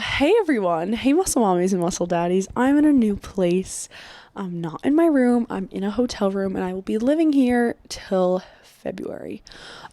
Hey everyone, hey muscle mommies and muscle daddies. I'm in a new place. I'm not in my room, I'm in a hotel room, and I will be living here till February.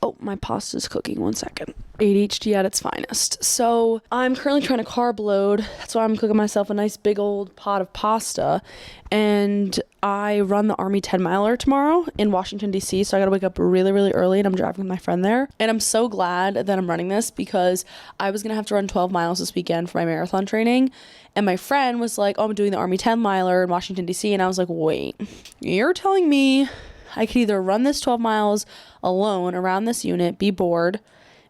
Oh, my pasta's cooking, 1 second. ADHD at its finest. So I'm currently trying to carb load. That's why I'm cooking myself a nice big old pot of pasta. And I run the Army 10 miler tomorrow in Washington, D.C. So I got to wake up really, really early, and I'm driving with my friend there. And I'm so glad that I'm running this because I was going to have to run 12 miles this weekend for my marathon training. And my friend was like, oh, I'm doing the Army 10 miler in Washington, D.C. And I was like, wait, you're telling me I could either run this 12 miles alone around this unit, be bored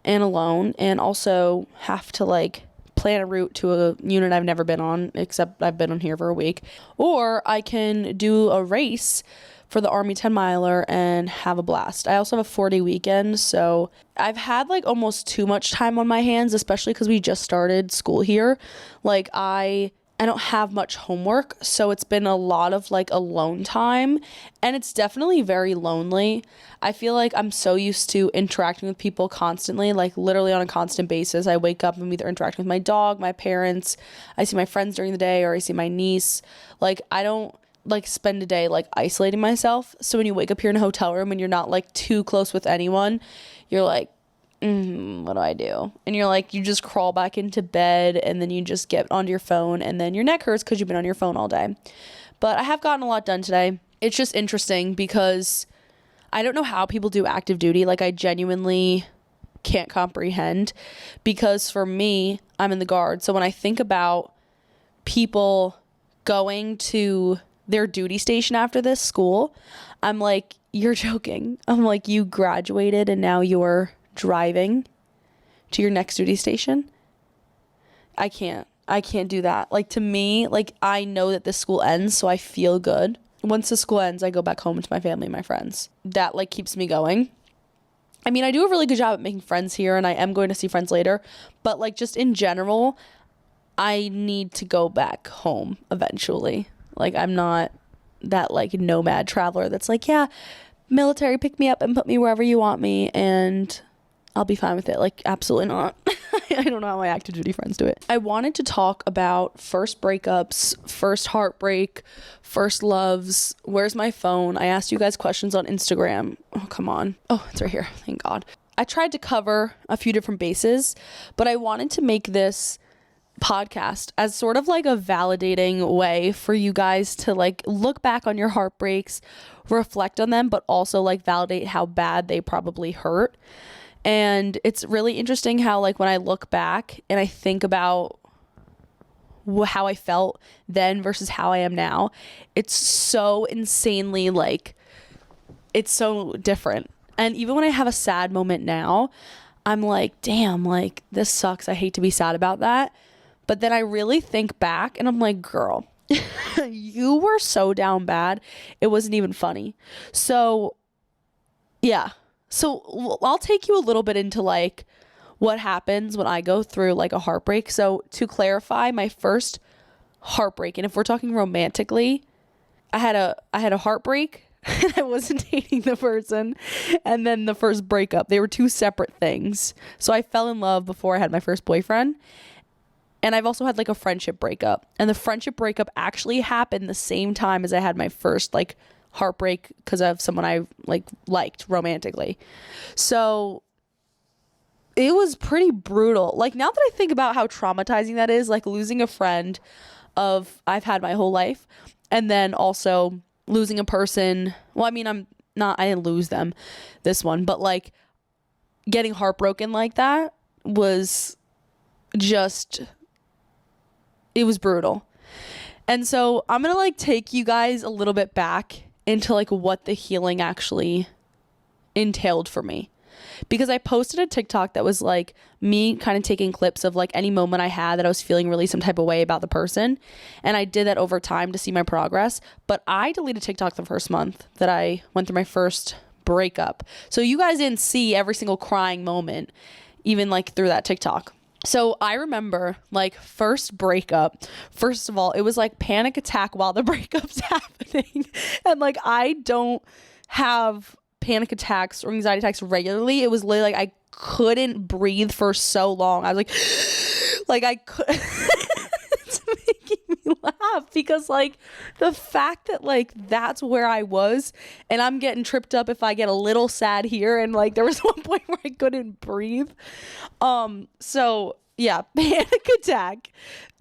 and alone, and also have to like plan a route to a unit I've never been on, except I've been on here for a week, or I can do a race for the Army 10 miler and have a blast. I also have a 4-day weekend, so I've had like almost too much time on my hands, especially because we just started school here. Like I don't have much homework, so it's been a lot of like alone time, and it's definitely very lonely. I feel like I'm so used to interacting with people constantly, like literally on a constant basis. I wake up and I'm either interacting with my dog, my parents, I see my friends during the day, or I see my niece. Like I don't like spend a day like isolating myself. So when you wake up here in a hotel room and you're not like too close with anyone, you're like, what do I do? And you're like, you just crawl back into bed, and then you just get onto your phone, and then your neck hurts because you've been on your phone all day. But I have gotten a lot done today. It's just interesting because I don't know how people do active duty. Like I genuinely can't comprehend, because for me, I'm in the Guard. So when I think about people going to their duty station after this school, I'm like, you're joking. I'm like, you graduated and now you're driving to your next duty station. I can't do that. Like to me, like I know that this school ends, so I feel good. Once the school ends, I go back home to my family and my friends. That like keeps me going. I mean, I do a really good job at making friends here, and I am going to see friends later, but like just in general, I need to go back home eventually. Like I'm not that like nomad traveler that's like, yeah, military, pick me up and put me wherever you want me, and I'll be fine with it. Like, absolutely not. I don't know how my active duty friends do it. I wanted to talk about first breakups, first heartbreak, first loves. Where's my phone? I asked you guys questions on Instagram. Oh, come on. Oh, it's right here. Thank God. I tried to cover a few different bases, but I wanted to make this podcast as sort of like a validating way for you guys to like look back on your heartbreaks, reflect on them, but also like validate how bad they probably hurt. And it's really interesting how like when I look back and I think about how I felt then versus how I am now, it's so insanely like, it's so different. And even when I have a sad moment now, I'm like, damn, like this sucks. I hate to be sad about that. But then I really think back and I'm like, girl, you were so down bad. It wasn't even funny. So yeah. So I'll take you a little bit into like what happens when I go through like a heartbreak. So to clarify, my first heartbreak, and if we're talking romantically, I had a heartbreak and I wasn't dating the person, and then the first breakup. They were two separate things. So I fell in love before I had my first boyfriend. And I've also had like a friendship breakup. And the friendship breakup actually happened the same time as I had my first like heartbreak because of someone I liked romantically. So it was pretty brutal. Like now that I think about how traumatizing that is, like losing a friend I've had my whole life, and then also losing a person. Well, I mean, I didn't lose them, this one, but like getting heartbroken like that was just, it was brutal. And so I'm gonna like take you guys a little bit back into like what the healing actually entailed for me, because I posted a TikTok that was like me kind of taking clips of like any moment I had that I was feeling really some type of way about the person, and I did that over time to see my progress. But I deleted TikTok the first month that I went through my first breakup, so you guys didn't see every single crying moment even like through that TikTok. So I remember like first breakup, first of all, it was like panic attack while the breakup's happening. And like, I don't have panic attacks or anxiety attacks regularly. It was literally like I couldn't breathe for so long. I was like, like I could. It's making me laugh because like the fact that like that's where I was and I'm getting tripped up if I get a little sad here, and like there was one point where I couldn't breathe. So yeah, panic attack.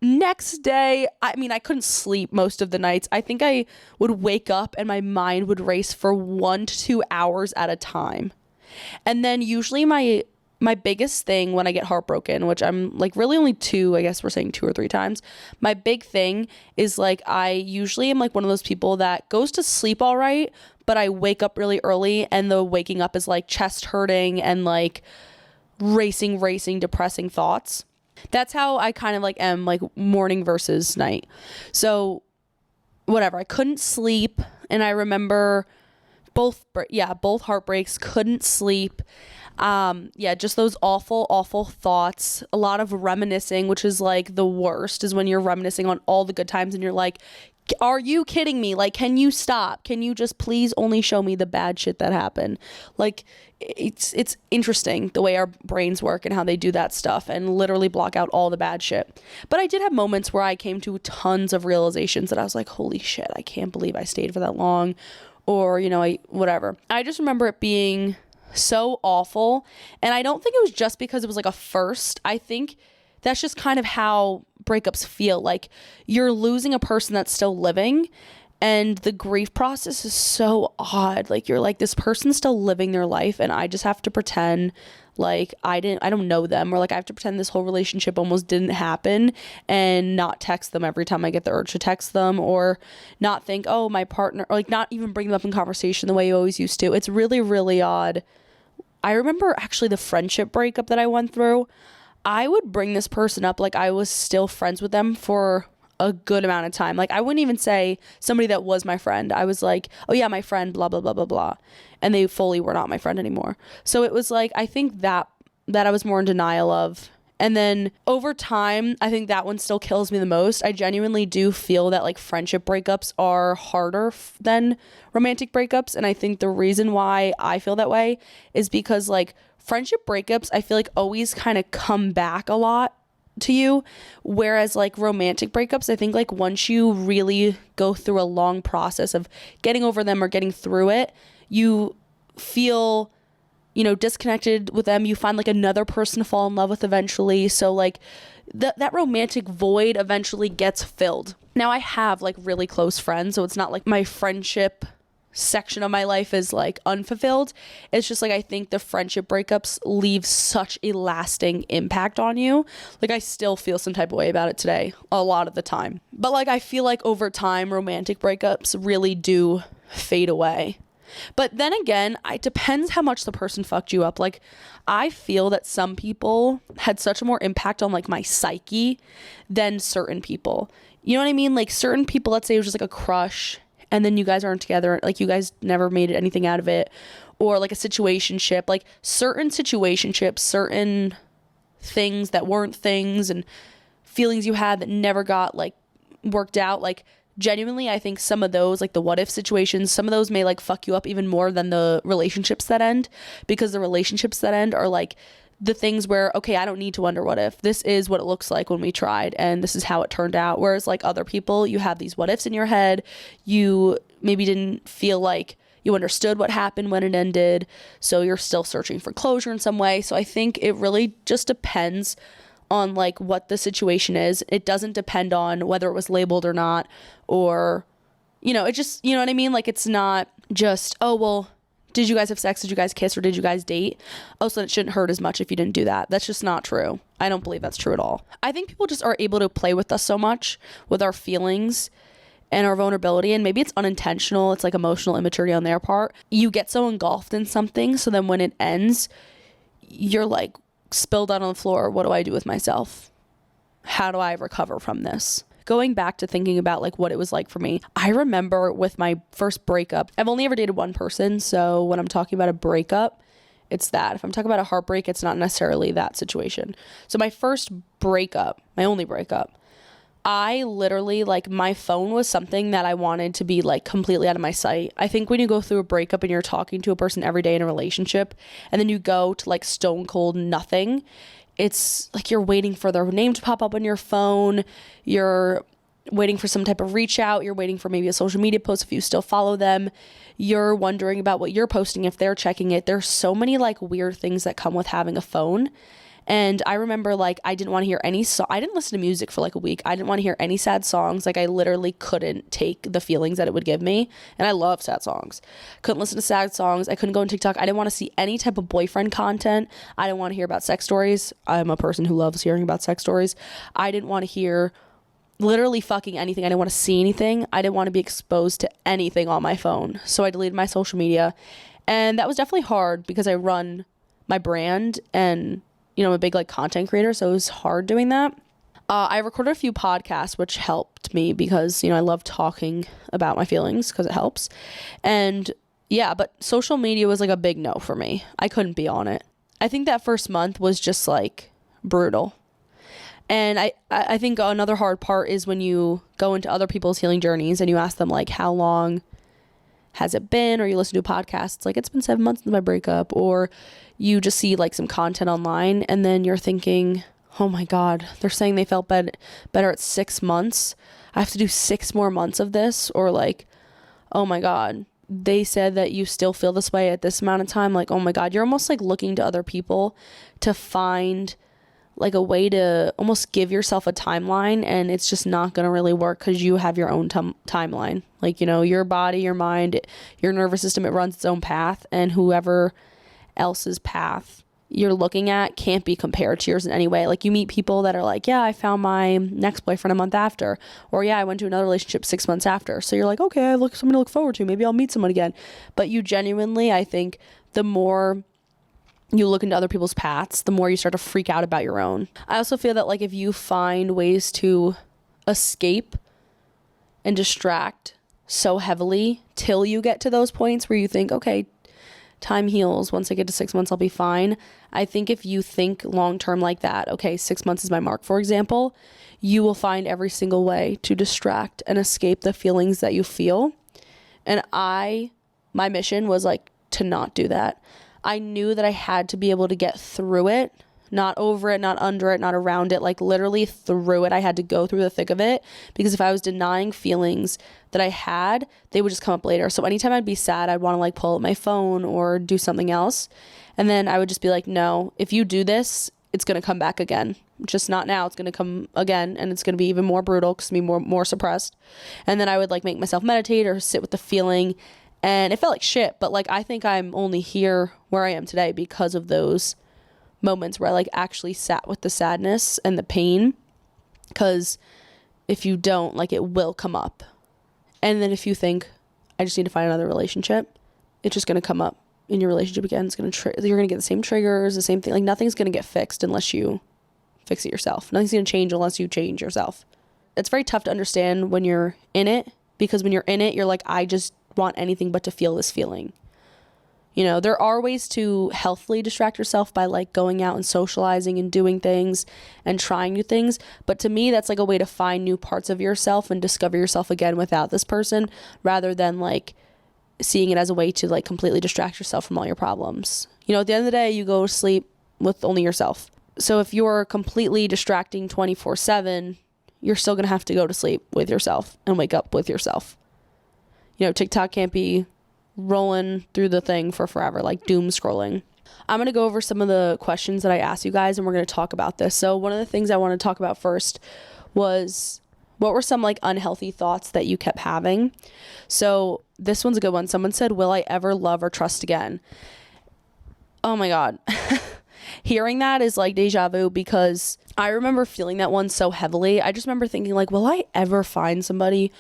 Next day, I mean, I couldn't sleep most of the nights. I think I would wake up and my mind would race for 1 to 2 hours at a time. And then usually my biggest thing when I get heartbroken, which I'm like really only 2, I guess we're saying 2 or 3 times. My big thing is like I usually am like one of those people that goes to sleep all right, but I wake up really early and the waking up is like chest hurting and like racing, depressing thoughts. That's how I kind of like am like morning versus night. So whatever, I couldn't sleep, and I remember both heartbreaks, couldn't sleep. Just those awful thoughts, a lot of reminiscing, which is like the worst, is when you're reminiscing on all the good times and you're like, are you kidding me? Like, can you stop? Can you just please only show me the bad shit that happened? Like, it's interesting the way our brains work and how they do that stuff and literally block out all the bad shit. But I did have moments where I came to tons of realizations that I was like, holy shit, I can't believe I stayed for that long. Or, you know, whatever. I just remember it being so awful. And I don't think it was just because it was like a first. I think that's just kind of how breakups feel. Like you're losing a person that's still living, and the grief process is so odd. Like you're like, this person's still living their life and I just have to pretend like I don't know them, or like I have to pretend this whole relationship almost didn't happen and not text them every time I get the urge to text them, or not think, oh, my partner, or like not even bring them up in conversation the way you always used to. It's really, really odd. I remember actually the friendship breakup that I went through. I would bring this person up like I was still friends with them for a good amount of time. Like I wouldn't even say somebody that was my friend. I was like, oh yeah, my friend, blah, blah, blah, blah, blah. And they fully were not my friend anymore. So it was like, I think that I was more in denial of. And then over time, I think that one still kills me the most. I genuinely do feel that like friendship breakups are harder than romantic breakups. And I think the reason why I feel that way is because like friendship breakups, I feel like always kind of come back a lot to you. Whereas like romantic breakups, I think like once you really go through a long process of getting over them or getting through it, you feel, you know, disconnected with them. You find like another person to fall in love with eventually. So like that romantic void eventually gets filled. Now I have like really close friends, so it's not like my friendship section of my life is like unfulfilled. It's just like I think the friendship breakups leave such a lasting impact on you. Like I still feel some type of way about it today a lot of the time. But like I feel like over time romantic breakups really do fade away. But then again, it depends how much the person fucked you up. Like I feel that some people had such a more impact on like my psyche than certain people. You know what I mean? Like certain people, let's say it was just like a crush and then you guys aren't together, like you guys never made anything out of it, or like a situationship, like certain situationships, certain things that weren't things and feelings you had that never got like worked out. Like genuinely, I think some of those, like the what if situations, some of those may like fuck you up even more than the relationships that end, because the relationships that end are like the things where, okay, I don't need to wonder what if. This is what it looks like when we tried and this is how it turned out. Whereas like other people, you have these what ifs in your head. You maybe didn't feel like you understood what happened when it ended. So you're still searching for closure in some way. So I think it really just depends on like what the situation is. It doesn't depend on whether it was labeled or not, or, you know, it just, you know what I mean? Like it's not just, oh, well, did you guys have sex? Did you guys kiss? Or did you guys date? Oh, so it shouldn't hurt as much if you didn't do that. That's just not true. I don't believe that's true at all. I think people just are able to play with us so much with our feelings and our vulnerability, and maybe it's unintentional. It's like emotional immaturity on their part. You get so engulfed in something, so then when it ends, you're like spilled out on the floor. What do I do with myself? How do I recover from this? Going back to thinking about like what it was like for me, I remember with my first breakup, I've only ever dated one person. So when I'm talking about a breakup, it's that. If I'm talking about a heartbreak, it's not necessarily that situation. So my first breakup, my only breakup, I literally, like, my phone was something that I wanted to be, like, completely out of my sight. I think when you go through a breakup and you're talking to a person every day in a relationship, and then you go to, like, stone cold nothing, it's like you're waiting for their name to pop up on your phone, you're waiting for some type of reach out, you're waiting for maybe a social media post if you still follow them, you're wondering about what you're posting if they're checking it. There's so many, like, weird things that come with having a phone. And I remember, like, I didn't want to hear I didn't listen to music for like a week. I didn't want to hear any sad songs. Like, I literally couldn't take the feelings that it would give me. And I love sad songs. Couldn't listen to sad songs. I couldn't go on TikTok. I didn't want to see any type of boyfriend content. I didn't want to hear about sex stories. I'm a person who loves hearing about sex stories. I didn't want to hear literally fucking anything. I didn't want to see anything. I didn't want to be exposed to anything on my phone. So I deleted my social media. And that was definitely hard because I run my brand and, you know, I'm a big, like, content creator, so it was hard doing that. I recorded a few podcasts, which helped me because, you know, I love talking about my feelings because it helps. And yeah, but social media was, like, a big no for me. I couldn't be on it. I think that first month was just, like, brutal. And I think another hard part is when you go into other people's healing journeys and you ask them, like, how long has it been, or you listen to a podcast, it's like, it's been 7 months since my breakup, or you just see, like, some content online and then you're thinking, oh my God, they're saying they felt better at 6 months. I have to do 6 more months of this, or like, oh my God, they said that you still feel this way at this amount of time. Like, oh my God, you're almost like looking to other people to find like a way to almost give yourself a timeline, and it's just not going to really work because you have your own timeline. Like, you know, your body, your mind, your nervous system, it runs its own path, and whoever else's path you're looking at can't be compared to yours in any way. Like, you meet people that are like, yeah, I found my next boyfriend a month after, or yeah, I went to another relationship 6 months after. So you're like, okay, I look something to look forward to. Maybe I'll meet someone again. But you genuinely, I think the more you look into other people's paths, the more you start to freak out about your own. I also feel that, like, if you find ways to escape and distract so heavily till you get to those points where you think, okay, time heals. Once I get to 6 months, I'll be fine. I think if you think long-term like that, okay, 6 months is my mark, for example, you will find every single way to distract and escape the feelings that you feel. And my mission was, like, to not do that. I knew that I had to be able to get through it, not over it, not under it, not around it, like literally through it. I had to go through the thick of it, because if I was denying feelings that I had, they would just come up later. So anytime I'd be sad, I'd want to, like, pull up my phone or do something else. And then I would just be like, no, if you do this, it's going to come back again. Just not now. It's going to come again, and it's going to be even more brutal because it's going to be more suppressed. And then I would, like, make myself meditate or sit with the feeling. And it felt like shit, but, like, I think I'm only here where I am today because of those moments where I, like, actually sat with the sadness and the pain. Because if you don't, like, it will come up. And then if you think, I just need to find another relationship, it's just going to come up in your relationship again. It's going to you're going to get the same triggers, the same thing. Like, nothing's going to get fixed unless you fix it yourself. Nothing's going to change unless you change yourself. It's very tough to understand when you're in it, because when you're in it, you're like, I just want anything but to feel this feeling. You know, there are ways to healthily distract yourself by, like, going out and socializing and doing things and trying new things. But to me, that's like a way to find new parts of yourself and discover yourself again without this person, rather than, like, seeing it as a way to, like, completely distract yourself from all your problems. You know, at the end of the day, you go to sleep with only yourself. So if you're completely distracting 24/7, you're still going to have to go to sleep with yourself and wake up with yourself. You know, TikTok can't be rolling through the thing for forever, like doom scrolling. I'm going to go over some of the questions that I asked you guys, and we're going to talk about this. So one of the things I want to talk about first was, what were some, like, unhealthy thoughts that you kept having? So this one's a good one. Someone said, will I ever love or trust again? Oh my God. Hearing that is like deja vu, because I remember feeling that one so heavily. I just remember thinking, like, will I ever find somebody?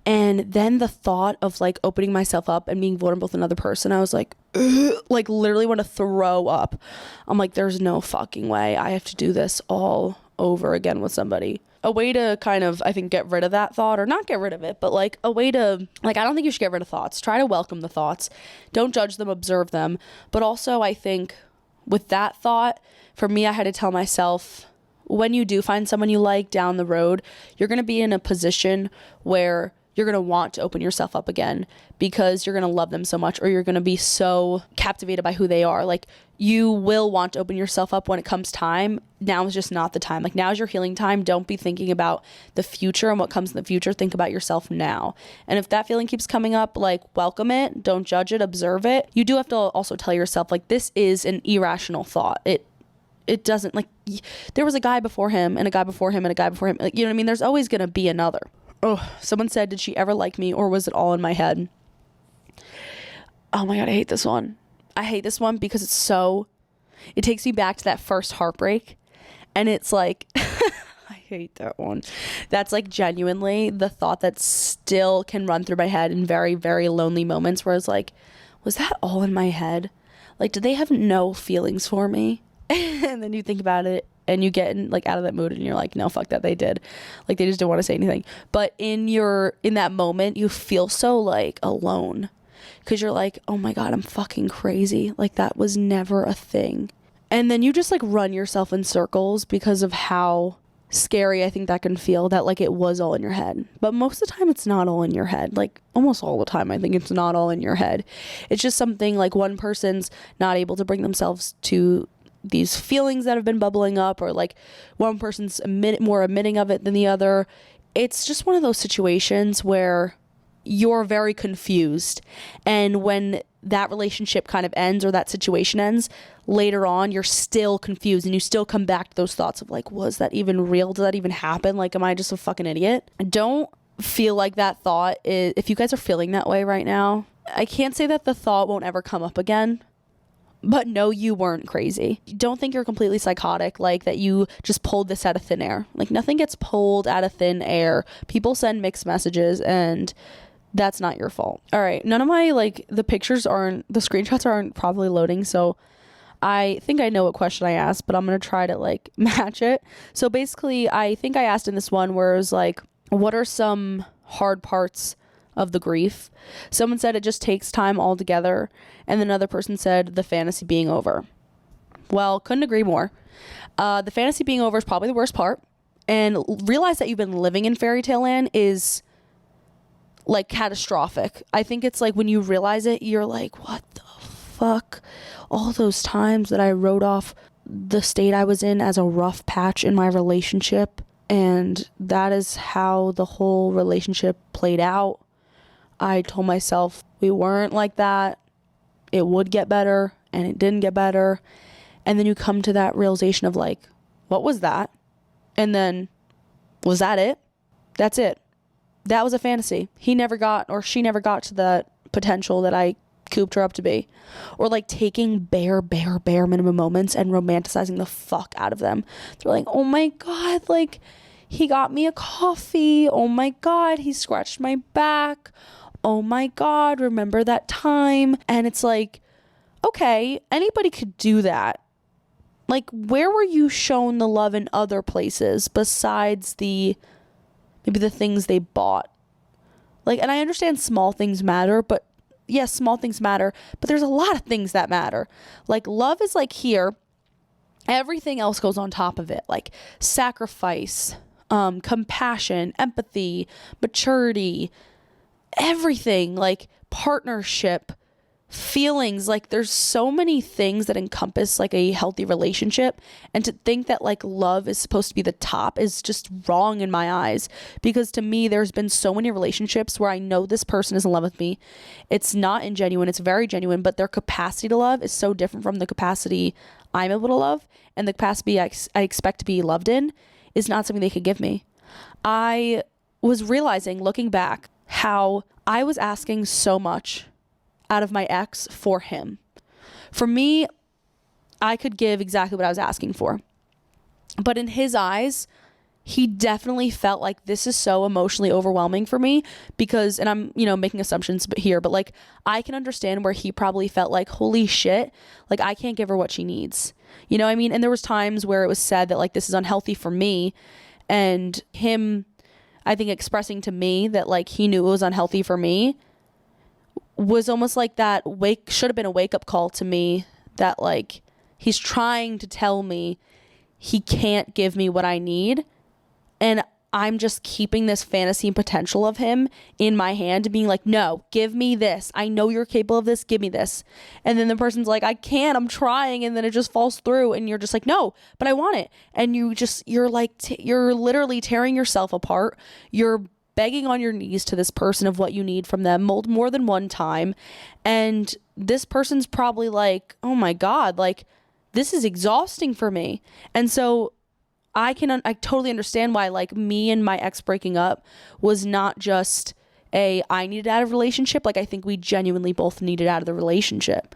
And then the thought of, like, opening myself up and being vulnerable with another person, I was like, ugh, like, literally want to throw up. I'm like, there's no fucking way I have to do this all over again with somebody. A way to kind of, I think, get rid of that thought, or not get rid of it, but, like, a way to, like, I don't think you should get rid of thoughts. Try to welcome the thoughts. Don't judge them, observe them. But also, I think with that thought, for me, I had to tell myself, when you do find someone you like down the road, you're going to be in a position where you're going to want to open yourself up again because you're going to love them so much, or you're going to be so captivated by who they are. Like, you will want to open yourself up when it comes time. Now is just not the time. Like, now is your healing time. Don't be thinking about the future and what comes in the future. Think about yourself now. And if that feeling keeps coming up, like, welcome it. Don't judge it. Observe it. You do have to also tell yourself, like, this is an irrational thought. It doesn't, like, there was a guy before him and a guy before him and a guy before him. Like, you know what I mean? There's always going to be another. Oh, someone said, did she ever like me, or was it all in my head? Oh my God, I hate this one. I hate this one because it takes me back to that first heartbreak. And it's like, I hate that one. That's like genuinely the thought that still can run through my head in very, very lonely moments where it's like, was that all in my head? Like, did they have no feelings for me? And then you think about it and you get in, like, out of that mood and you're like, no, fuck that, they did. Like, they just didn't want to say anything. But in that moment, you feel so, like, alone. Because you're like, oh my God, I'm fucking crazy. Like, that was never a thing. And then you just, like, run yourself in circles because of how scary I think that can feel, that, like, it was all in your head. But most of the time, it's not all in your head. Like, almost all the time, I think it's not all in your head. It's just something, like, one person's not able to bring themselves to these feelings that have been bubbling up, or like one person's more admitting of it than the other. It's just one of those situations where you're very confused, and when that relationship kind of ends, or that situation ends, later on you're still confused and you still come back to those thoughts of like, was that even real? Did that even happen? Like, am I just a fucking idiot? Don't feel like that thought is, if you guys are feeling that way right now, I can't say that the thought won't ever come up again. But no, you weren't crazy. Don't think you're completely psychotic, like that you just pulled this out of thin air. Like, nothing gets pulled out of thin air. People send mixed messages, and that's not your fault. All right, none of my, like, the screenshots aren't probably loading, so I think I know what question I asked, but I'm going to try to, like, match it. So basically, I think I asked in this one where it was like, what are some hard parts of the grief? Someone said it just takes time altogether, and another person said the fantasy being over. Well, couldn't agree more. The fantasy being over is probably the worst part, and realize that you've been living in fairy tale land is, like, catastrophic. I think it's like when you realize it, you're like, what the fuck? All those times that I wrote off the state I was in as a rough patch in my relationship, and that is how the whole relationship played out. I told myself we weren't like that. It would get better, and it didn't get better. And then you come to that realization of like, what was that? And then, was that it? That's it. That was a fantasy. He never got, or she never got to the potential that I cooped her up to be. Or like taking bare minimum moments and romanticizing the fuck out of them. They're like, oh my God, like, he got me a coffee. Oh my God, he scratched my back. Oh my God, remember that time? And it's like, okay, anybody could do that. Like, where were you shown the love in other places besides maybe the things they bought? Like, and I understand small things matter, but yes, small things matter, but there's a lot of things that matter. Like, love is like here. Everything else goes on top of it, like sacrifice, compassion, empathy, maturity, everything, like partnership, feelings. Like, there's so many things that encompass like a healthy relationship, and to think that like love is supposed to be the top is just wrong in my eyes, because to me there's been so many relationships where I know this person is in love with me. It's not ingenuine, it's very genuine, but their capacity to love is so different from the capacity I'm able to love, and the capacity I expect to be loved in is not something they could give me. I was realizing, looking back, how I was asking so much out of my ex for him. For me, I could give exactly what I was asking for. But in his eyes, he definitely felt like this is so emotionally overwhelming for me because, and I'm, making assumptions here, but like, I can understand where he probably felt like, holy shit, like I can't give her what she needs. You know what I mean? And there was times where it was said that like, this is unhealthy for me, and him, I think, expressing to me that like he knew it was unhealthy for me was almost like that should have been a wake up call to me, that like he's trying to tell me he can't give me what I need. And I'm just keeping this fantasy and potential of him in my hand and being like, no, give me this. I know you're capable of this. Give me this. And then the person's like, I can't, I'm trying. And then it just falls through and you're just like, no, but I want it. And you're like, you're literally tearing yourself apart. You're begging on your knees to this person of what you need from them more than one time. And this person's probably like, oh my God, like this is exhausting for me. And so I totally understand why, like, me and my ex breaking up was not just I needed out of a relationship. Like, I think we genuinely both needed out of the relationship.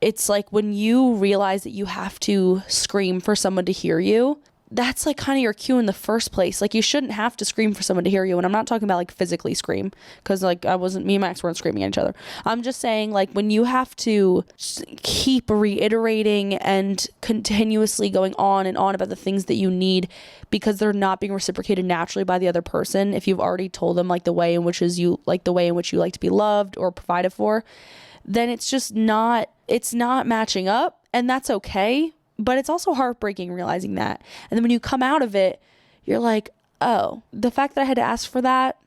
It's like when you realize that you have to scream for someone to hear you, that's like kind of your cue in the first place. Like, you shouldn't have to scream for someone to hear you. And I'm not talking about like physically scream, because like me and my ex weren't screaming at each other. I'm just saying, like, when you have to keep reiterating and continuously going on and on about the things that you need because they're not being reciprocated naturally by the other person, if you've already told them like the way in which you like to be loved or provided for, then it's not matching up, and that's okay. But it's also heartbreaking realizing that. And then when you come out of it, you're like, oh, the fact that I had to ask for that,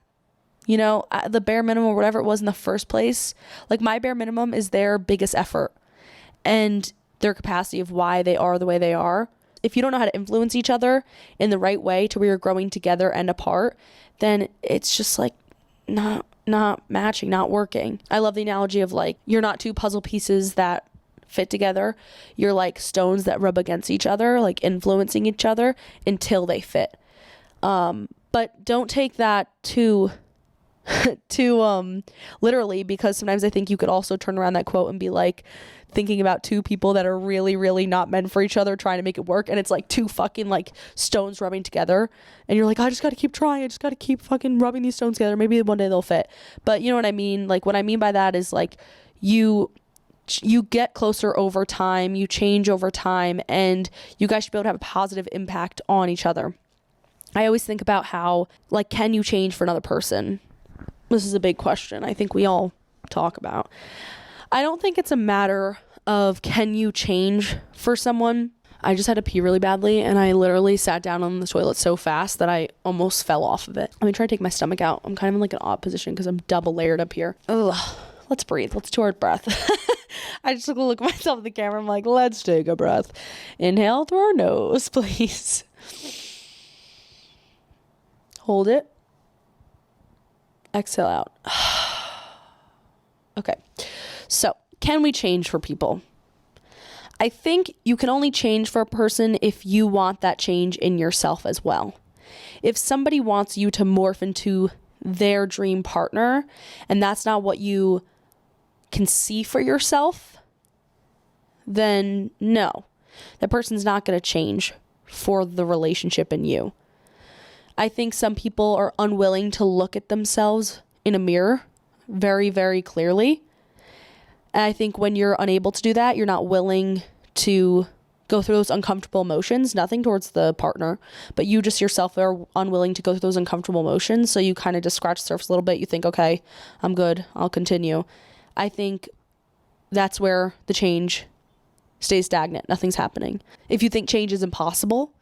you know, the bare minimum or whatever it was in the first place, like my bare minimum is their biggest effort and their capacity of why they are the way they are. If you don't know how to influence each other in the right way to where you're growing together and apart, then it's just like not matching, not working. I love the analogy of like, you're not two puzzle pieces that fit together. You're like stones that rub against each other, like influencing each other until they fit. But don't take that too literally, because sometimes I think you could also turn around that quote and be like thinking about two people that are really, really not meant for each other trying to make it work, and it's like two fucking like stones rubbing together, and you're like, I just gotta keep trying, I just gotta keep fucking rubbing these stones together, maybe one day they'll fit. But you know what I mean? Like, what I mean by that is like you get closer over time, you change over time, and you guys should be able to have a positive impact on each other. I always think about how, like, can you change for another person? This is a big question I think we all talk about. I don't think it's a matter of can you change for someone. I just had to pee really badly, and I literally sat down on the toilet so fast that I almost fell off of it. Let me try to take my stomach out. I'm kind of in like an odd position because I'm double layered up here. Ugh. Let's breathe. Let's do our breath. I just look at myself in the camera. I'm like, let's take a breath. Inhale through our nose, please. Hold it. Exhale out. Okay. So, can we change for people? I think you can only change for a person if you want that change in yourself as well. If somebody wants you to morph into their dream partner, and that's not what you can see for yourself, then no, that person's not going to change for the relationship in you. I think some people are unwilling to look at themselves in a mirror very, very clearly. And I think when you're unable to do that, you're not willing to go through those uncomfortable emotions, nothing towards the partner, but you just yourself are unwilling to go through those uncomfortable emotions. So you kind of just scratch the surface a little bit. You think, okay, I'm good, I'll continue. I think that's where the change stays stagnant. Nothing's happening. If you think change is impossible,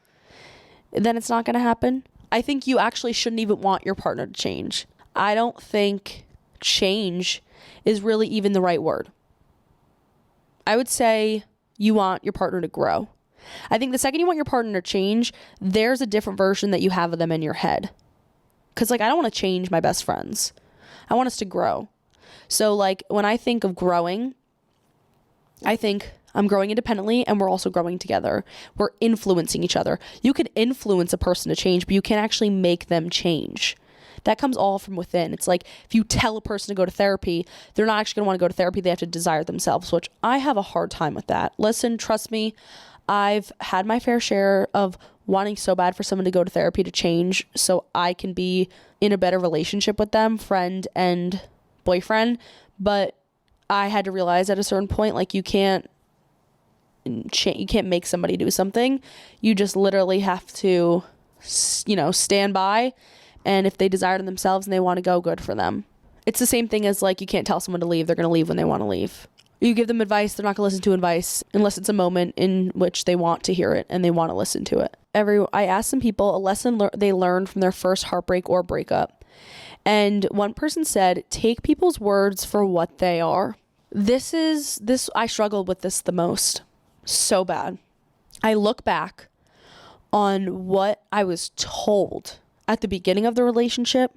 then it's not going to happen. I think you actually shouldn't even want your partner to change. I don't think change is really even the right word. I would say you want your partner to grow. I think the second you want your partner to change, there's a different version that you have of them in your head. Because like, I don't want to change my best friends. I want us to grow. So like, when I think of growing, I think I'm growing independently and we're also growing together. We're influencing each other. You can influence a person to change, but you can't actually make them change. That comes all from within. It's like if you tell a person to go to therapy, they're not actually going to want to go to therapy. They have to desire it themselves, which I have a hard time with that. Listen, trust me, I've had my fair share of wanting so bad for someone to go to therapy to change so I can be in a better relationship with them, friend and boyfriend. But I had to realize at a certain point, like, you can't make somebody do something. You just literally have to, stand by. And if they desire it in themselves and they want to go, good for them. It's the same thing as like, you can't tell someone to leave. They're going to leave when they want to leave. You give them advice, they're not going to listen to advice unless it's a moment in which they want to hear it and they want to listen to it. I asked some people a lesson they learned from their first heartbreak or breakup. And one person said, take people's words for what they are. I struggled with this the most. So bad. I look back on what I was told at the beginning of the relationship,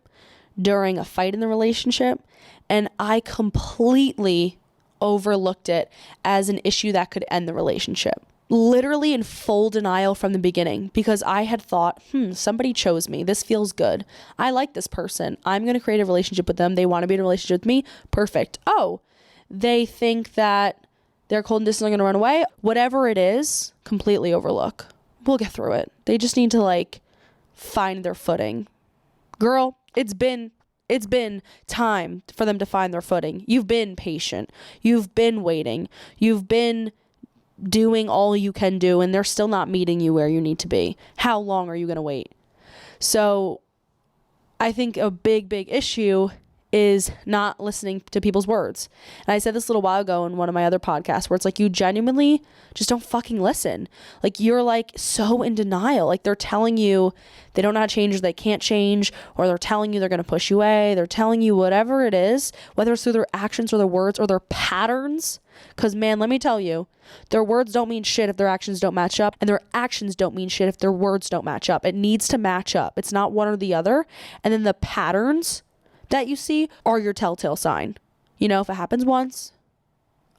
during a fight in the relationship, and I completely overlooked it as an issue that could end the relationship. Literally in full denial from the beginning, because I had thought, somebody chose me. This feels good. I like this person. I'm going to create a relationship with them. They want to be in a relationship with me. Perfect. Oh, they think that they're cold and distant, going to run away. Whatever it is, completely overlook. We'll get through it. They just need to find their footing. Girl, it's been time for them to find their footing. You've been patient. You've been waiting. You've been doing all you can do, and they're still not meeting you where you need to be. How long are you going to wait? So I think a big issue is not listening to people's words. And I said this a little while ago in one of my other podcasts, where it's you genuinely just don't fucking listen. You're so in denial. They're telling you they don't know how to change, or they can't change, or they're telling you they're going to push you away. They're telling you whatever it is, whether it's through their actions or their words or their patterns. Because man, let me tell you, their words don't mean shit if their actions don't match up, and their actions don't mean shit if their words don't match up. It needs to match up. It's not one or the other. And then the patterns that you see are your telltale sign. If it happens once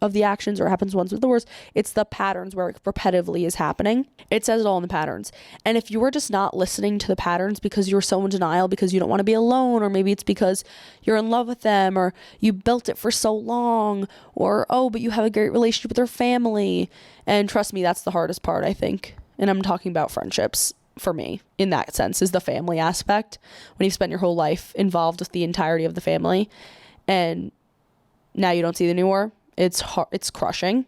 of the actions, or it happens once with the words, it's the patterns where it repetitively is happening. It says it all in the patterns. And if you are just not listening to the patterns because you're so in denial because you don't want to be alone, or maybe it's because you're in love with them, or you built it for so long, or but you have a great relationship with their family. And trust me, that's the hardest part, I think. And I'm talking about friendships. For me, in that sense, is the family aspect. When you've spent your whole life involved with the entirety of the family, and now you don't see them anymore, it's hard, it's crushing.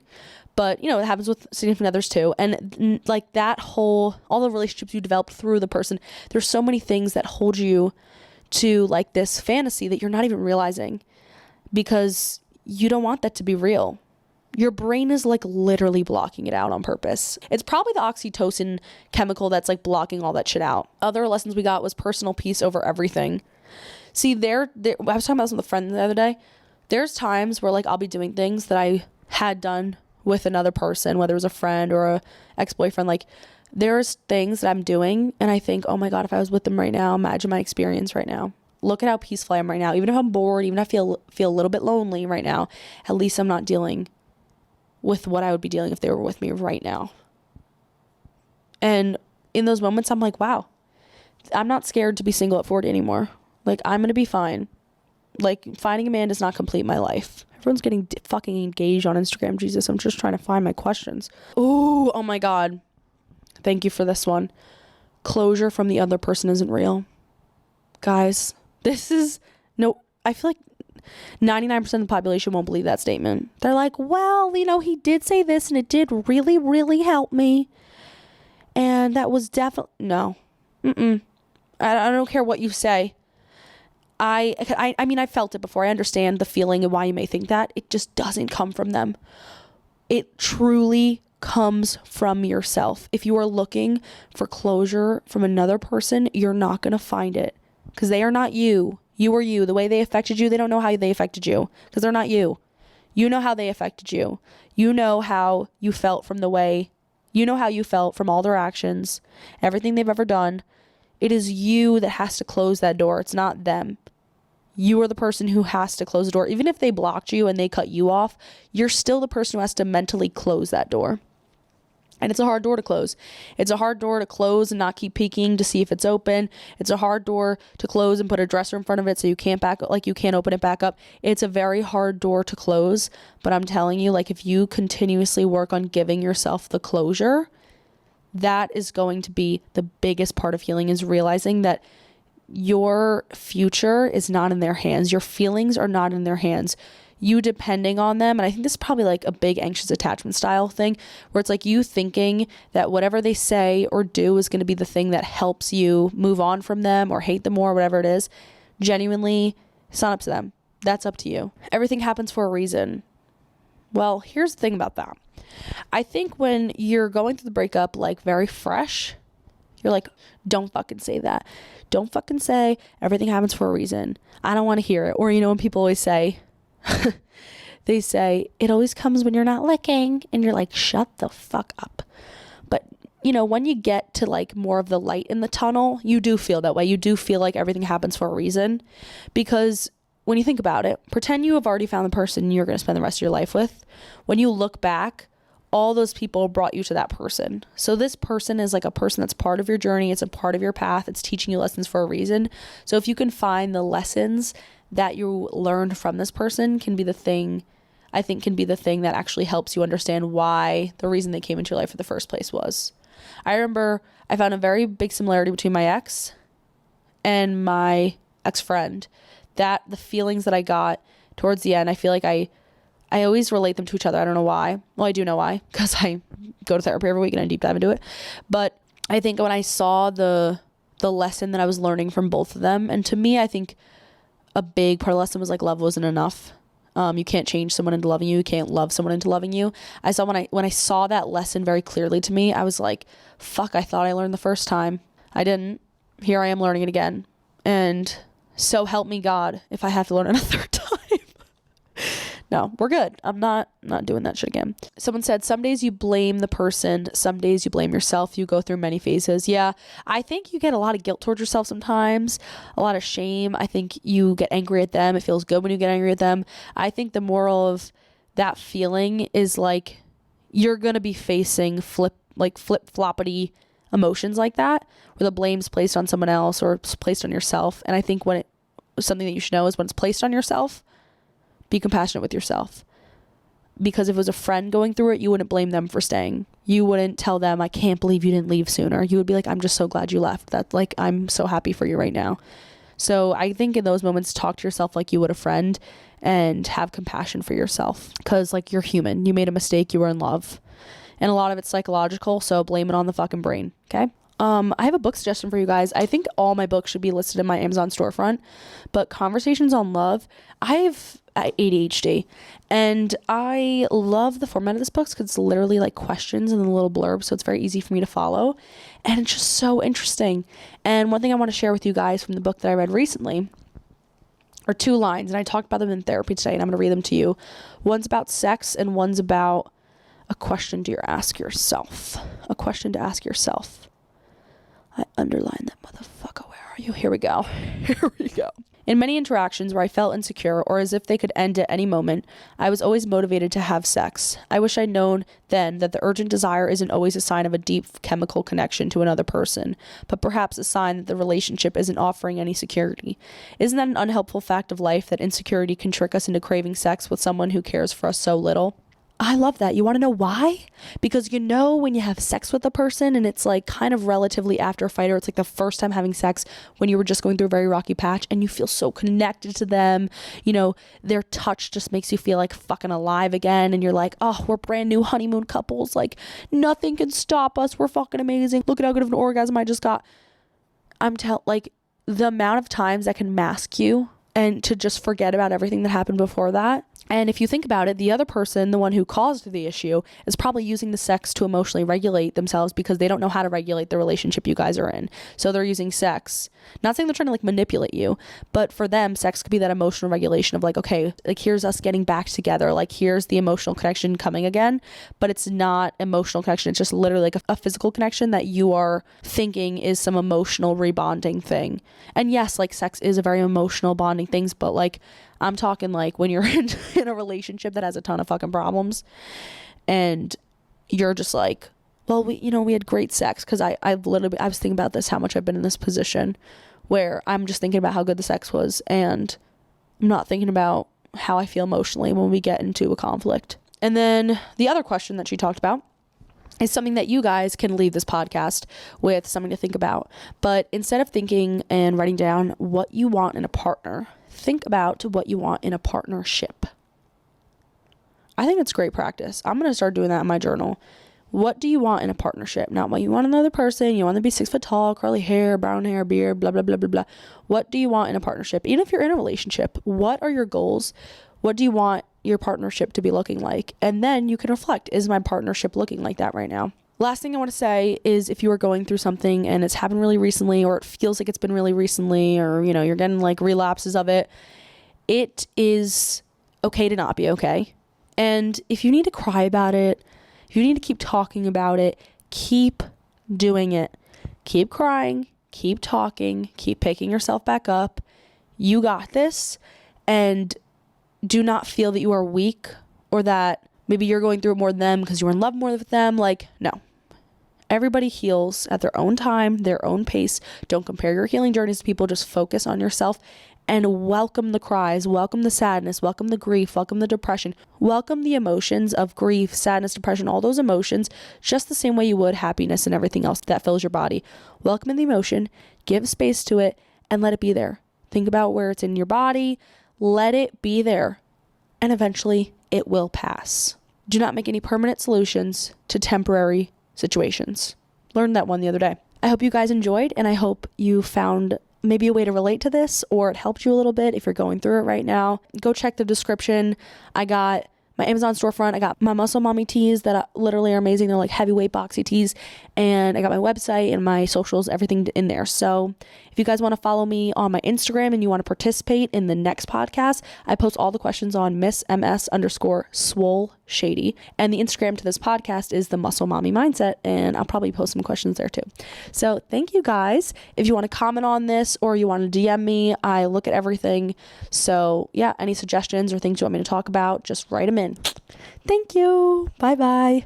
But it happens with significant others too. And all the relationships you develop through the person, there's so many things that hold you to this fantasy that you're not even realizing, because you don't want that to be real. Your brain is literally blocking it out on purpose. It's probably the oxytocin chemical that's blocking all that shit out. Other lessons we got was personal peace over everything. See, I was talking about this with a friend the other day. There's times where I'll be doing things that I had done with another person, whether it was a friend or a ex-boyfriend. There's things that I'm doing and I think, oh my God, if I was with them right now, imagine my experience right now. Look at how peaceful I am right now. Even if I'm bored, even if I feel a little bit lonely right now, at least I'm not dealing with what I would be dealing if they were with me right now. And in those moments, I'm wow, I'm not scared to be single at 40 anymore. I'm going to be fine. Finding a man does not complete my life. Everyone's getting fucking engaged on Instagram. Jesus, I'm just trying to find my questions. Ooh, oh my God. Thank you for this one. Closure from the other person isn't real. Guys, I feel 99% of the population won't believe that statement. They're well, he did say this and it did really, really help me. And that was definitely, no. I don't care what you say. I mean, I felt it before. I understand the feeling and why you may think that. It just doesn't come from them. It truly comes from yourself. If you are looking for closure from another person, you're not going to find it, because they are not you. You are you. The way they affected you, they don't know how they affected you, because they're not you. You know how they affected you. You know how you felt from how you felt from all their actions, everything they've ever done. It is you that has to close that door. It's not them. You are the person who has to close the door. Even if they blocked you and they cut you off, you're still the person who has to mentally close that door. And it's a hard door to close. It's a hard door to close and not keep peeking to see if it's open. It's a hard door to close and put a dresser in front of it so you can't open it back up. It's a very hard door to close. But I'm telling you, if you continuously work on giving yourself the closure, that is going to be the biggest part of healing, is realizing that your future is not in their hands. Your feelings are not in their hands. You depending on them. And I think this is probably a big anxious attachment style thing, where it's you thinking that whatever they say or do is going to be the thing that helps you move on from them or hate them more, whatever it is. Genuinely, it's not up to them. That's up to you. Everything happens for a reason. Well, here's the thing about that. I think when you're going through the breakup like very fresh, you're like, don't fucking say that. Don't fucking say everything happens for a reason. I don't want to hear it. Or, you know, when people always say, they say, it always comes when you're not looking. And you're like, shut the fuck up. But, you know, when you get to like more of the light in the tunnel, you do feel that way. You do feel like everything happens for a reason. Because when you think about it, pretend you have already found the person you're going to spend the rest of your life with. When you look back, all those people brought you to that person. So this person is like a person that's part of your journey. It's a part of your path. It's teaching you lessons for a reason. So if you can find the lessons that you learned from this person, can be the thing, I think can be the thing that actually helps you understand why the reason they came into your life in the first place was. I remember I found a very big similarity between my ex and my ex-friend, that the feelings that I got towards the end, I feel like I always relate them to each other. I don't know why. Well, I do know why, because I go to therapy every week and I deep dive into it. But I think when I saw the lesson that I was learning from both of them, and to me, I think a big part of the lesson was like love wasn't enough. You can't change someone into loving you. You can't love someone into loving you. I saw when I saw that lesson very clearly to me, I was like, fuck, I thought I learned the first time. I didn't. Here I am learning it again. And so help me God if I have to learn it a third time. No, we're good. I'm not doing that shit again. Someone said, some days you blame the person, some days you blame yourself. You go through many phases. Yeah, I think you get a lot of guilt towards yourself sometimes, a lot of shame. I think you get angry at them. It feels good when you get angry at them. I think the moral of that feeling is like you're going to be facing flip-floppity emotions like that, where the blame's placed on someone else or it's placed on yourself. And I think something that you should know is when it's placed on yourself, be compassionate with yourself. Because if it was a friend going through it, you wouldn't blame them for staying. You wouldn't tell them, I can't believe you didn't leave sooner. You would be like, I'm just so glad you left. That's like, I'm so happy for you right now. So I think in those moments, talk to yourself like you would a friend and have compassion for yourself. Because like, you're human. You made a mistake. You were in love. And a lot of it's psychological. So blame it on the fucking brain. Okay. I have a book suggestion for you guys. I think all my books should be listed in my Amazon storefront, but Conversations on Love, I have ADHD and I love the format of this book because it's literally like questions and then a little blurb. So it's very easy for me to follow and it's just so interesting. And one thing I want to share with you guys from the book that I read recently are 2 lines, and I talked about them in therapy today and I'm going to read them to you. One's about sex and one's about a question to ask yourself. A question to ask yourself. I underlined that motherfucker. Where are you? Here we go. Here we go. In many interactions where I felt insecure or as if they could end at any moment, I was always motivated to have sex. I wish I'd known then that the urgent desire isn't always a sign of a deep chemical connection to another person, but perhaps a sign that the relationship isn't offering any security. Isn't that an unhelpful fact of life that insecurity can trick us into craving sex with someone who cares for us so little? I love that. You want to know why? Because you know when you have sex with a person and it's like kind of relatively after a fight, or it's like the first time having sex when you were just going through a very rocky patch and you feel so connected to them, you know, their touch just makes you feel like fucking alive again, and you're like, oh, we're brand new honeymoon couples, like nothing can stop us, we're fucking amazing, look at how good of an orgasm I just got. Like the amount of times that can mask you and to just forget about everything that happened before that. And if you think about it, the other person, the one who caused the issue, is probably using the sex to emotionally regulate themselves because they don't know how to regulate the relationship you guys are in. So they're using sex. Not saying they're trying to like manipulate you, but for them, sex could be that emotional regulation of like, okay, like here's us getting back together. Like here's the emotional connection coming again, but it's not emotional connection. It's just literally like a physical connection that you are thinking is some emotional rebonding thing. And yes, like sex is a very emotional bonding things, but like, I'm talking like when you're in a relationship that has a ton of fucking problems and you're just like, well, we had great sex. Cause I was thinking about this, how much I've been in this position where I'm just thinking about how good the sex was. And I'm not thinking about how I feel emotionally when we get into a conflict. And then the other question that she talked about is something that you guys can leave this podcast with something to think about. But instead of thinking and writing down what you want in a partner, think about what you want in a partnership. I think it's great practice. I'm going to start doing that in my journal. What do you want in a partnership? Not what you want in another person. You want them to be 6 foot tall, curly hair, brown hair, beard, blah, blah, blah, blah, blah. What do you want in a partnership? Even if you're in a relationship, what are your goals? What do you want your partnership to be looking like? And then you can reflect, is my partnership looking like that right now? Last thing I want to say is, if you are going through something and it's happened really recently, or it feels like it's been really recently, or, you know, you're getting like relapses of it, it is okay to not be okay. And if you need to cry about it, if you need to keep talking about it, keep doing it. Keep crying, keep talking, keep picking yourself back up. You got this. And do not feel that you are weak, or that maybe you're going through it more than them because you're in love more with them. Like, no. Everybody heals at their own time, their own pace. Don't compare your healing journeys to people. Just focus on yourself and welcome the cries, welcome the sadness, welcome the grief, welcome the depression, welcome the emotions of grief, sadness, depression, all those emotions, just the same way you would happiness and everything else that fills your body. Welcome the emotion, give space to it, and let it be there. Think about where it's in your body. Let it be there, and eventually it will pass. Do not make any permanent solutions to temporary situations. Learned that one the other day. I hope you guys enjoyed, and I hope you found maybe a way to relate to this, or it helped you a little bit if you're going through it right now. Go check the description. I got my Amazon storefront. I got my Muscle Mommy tees that literally are amazing. They're like heavyweight boxy tees. And I got my website and my socials, everything in there. So if you guys want to follow me on my Instagram and you want to participate in the next podcast, I post all the questions on Miss MS_Swole Shady. And the Instagram to this podcast is the Muscle Mommy Mindset. And I'll probably post some questions there too. So thank you guys. If you want to comment on this or you want to DM me, I look at everything. So yeah, any suggestions or things you want me to talk about, just write them in. Thank you. Bye bye.